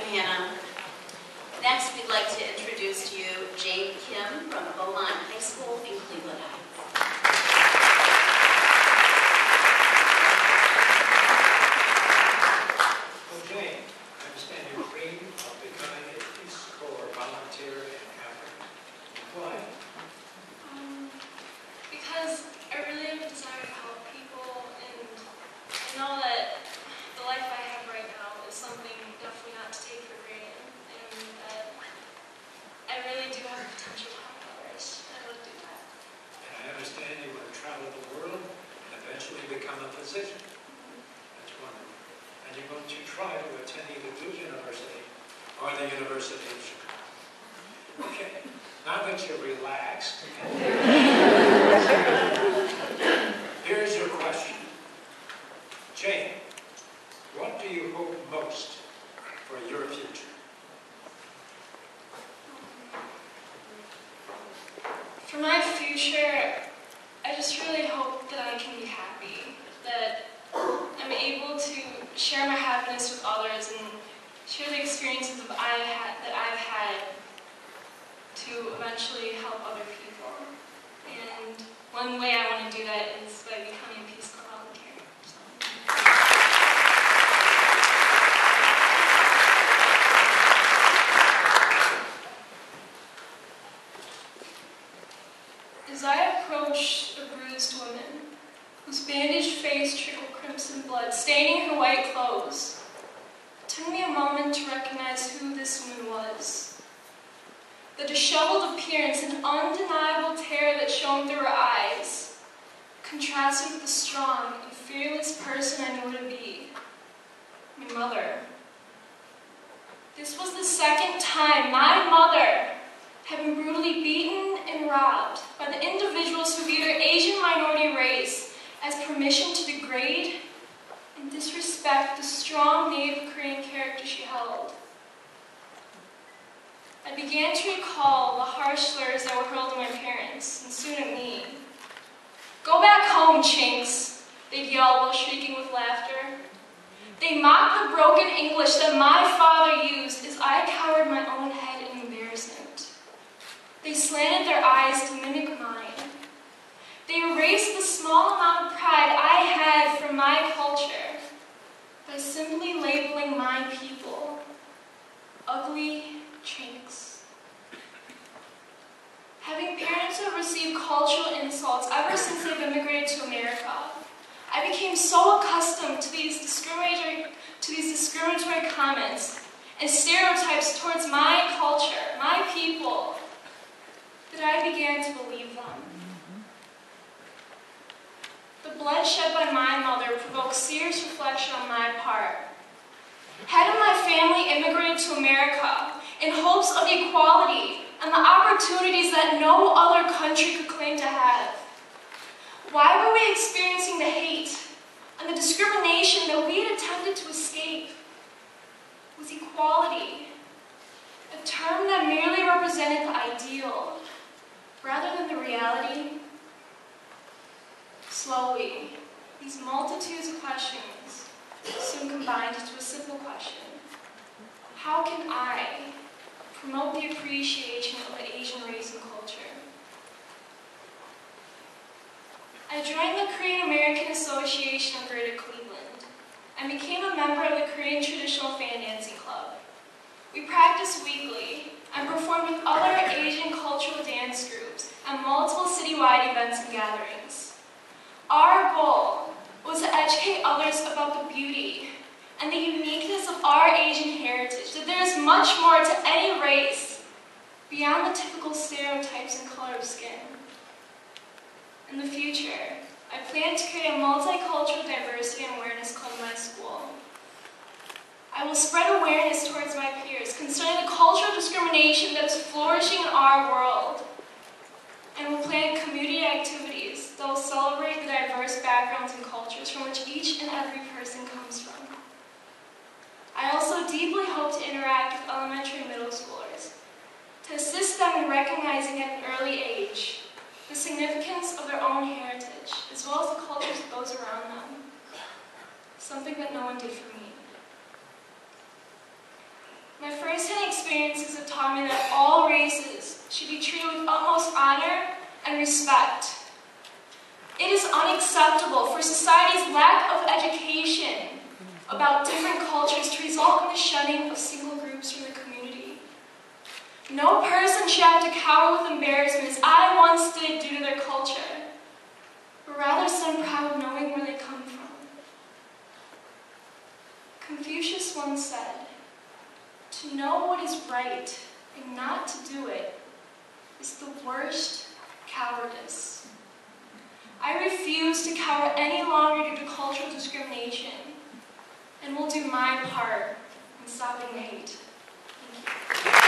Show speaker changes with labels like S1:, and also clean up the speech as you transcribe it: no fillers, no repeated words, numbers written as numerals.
S1: Hannah. Next, we'd like to introduce to you Jane Kim from Beaumont High School in Cleveland Heights.
S2: Well, Jane, I understand your dream of becoming a Peace Corps volunteer in Africa. Why?
S3: Because I really have a desire to help people, and I know that the life I have right now is something definitely not to take for granted, and that I really do have the potential to help others. I would do that.
S2: And I understand you want to travel the world and eventually become a physician. That's wonderful. And you're going to try to attend either Duke University or the University of Chicago. Okay, now that you're relaxed, here's your question. Jane, what do you hope most for your future?
S3: For my future, I just really hope that I can be happy, that I'm able to share my happiness with others and share the experiences that I've had to eventually help other people. And one way I want to do that is by becoming a Peace Corps volunteer. As I approach a bruised woman, whose bandaged face trickled crimson blood, staining her white clothes, it took me a moment to recognize who this woman was. The disheveled appearance and undeniable terror that shone through her eyes contrasted with the strong and fearless person I knew her to be, my mother. This was the second time my mother had been brutally beaten and robbed by the individuals who viewed her Asian minority race as permission to degrade and disrespect the strong Native Korean character she held. I began to recall the harsh slurs that were hurled at my parents, and soon at me. "Go back home, chinks," they'd yell while shrieking with laughter. They mocked the broken English that my father used as I cowered my own head in embarrassment. They slanted their eyes to mimic mine. They erased the small amount of pride I had for my culture by simply labeling my people ugly chinks. Having parents who have received cultural insults ever since they've immigrated to America, I became so accustomed to these discriminatory comments and stereotypes towards my culture, my people, that I began to believe them. The blood shed by my mother provoked serious reflection on my part. Hadn't my family immigrated to America in hopes of equality and the opportunities that no other country could claim to have? Why were we experiencing the hate and the discrimination that we had attempted to escape? Was equality a term that merely represented the ideal rather than the reality? Slowly, these multitudes of questions soon combined into a simple question. How can I promote the appreciation of the Asian race and culture? I joined the Korean American Association of Greater Cleveland and became a member of the Korean Traditional Fan Dancing Club. We practiced weekly and performed with other Asian cultural dance groups at multiple citywide events and gatherings. Our goal was to educate others about the beauty and the uniqueness of our Asian heritage, that there is much more to any race beyond the typical stereotypes and color of skin. In the future, I plan to create a multicultural diversity and awareness club in my school. I will spread awareness towards my peers concerning the cultural discrimination that is flourishing in our world, and will plan community activities that will celebrate the diverse backgrounds and cultures from which each and every person comes from. I also deeply hope to interact with elementary and middle schoolers to assist them in recognizing at an early age the significance of their own heritage, as well as the cultures of those around them, something that no one did for me. My first-hand experiences have taught me that all races should be treated with utmost honor and respect. It is unacceptable for society's lack of education about different cultures to result in the shunning of single groups from the community. No person should have to cower with embarrassment as I once did due to their culture, but rather stand proud knowing where they come from. Confucius once said, "To know what is right and not to do it is the worst cowardice." I refuse to cower any longer due to cultural discrimination, and will do my part in stopping the hate. Thank you.